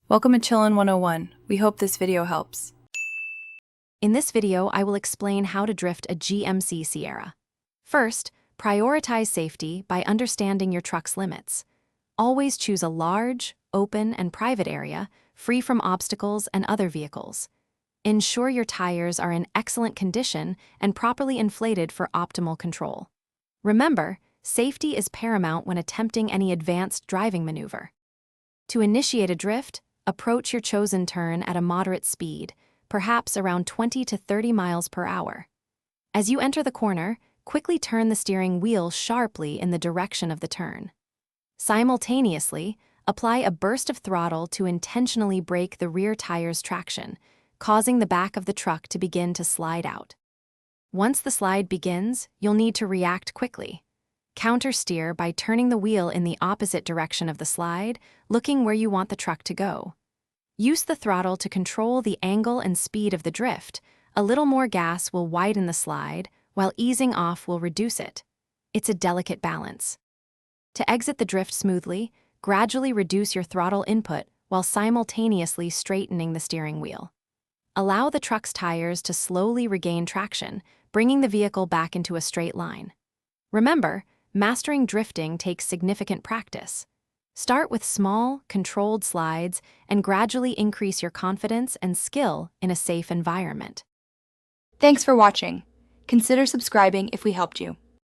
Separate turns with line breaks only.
Welcome to Chillin' 101. We hope this video helps.
In this video, I will explain how to drift a GMC Sierra. First, prioritize safety by understanding your truck's limits. Always choose a large, open, and private area, free from obstacles and other vehicles. Ensure your tires are in excellent condition and properly inflated for optimal control. Remember, safety is paramount when attempting any advanced driving maneuver. To initiate a drift, approach your chosen turn at a moderate speed, perhaps around 20 to 30 miles per hour. As you enter the corner, quickly turn the steering wheel sharply in the direction of the turn. Simultaneously, apply a burst of throttle to intentionally break the rear tire's traction, causing the back of the truck to begin to slide out. Once the slide begins, you'll need to react quickly. Counter-steer by turning the wheel in the opposite direction of the slide, looking where you want the truck to go. Use the throttle to control the angle and speed of the drift. A little more gas will widen the slide, while easing off will reduce it. It's a delicate balance. To exit the drift smoothly, gradually reduce your throttle input while simultaneously straightening the steering wheel. Allow the truck's tires to slowly regain traction, bringing the vehicle back into a straight line. Remember, mastering drifting takes significant practice. Start with small, controlled slides and gradually increase your confidence and skill in a safe environment.
Thanks for watching. Consider subscribing if we helped you.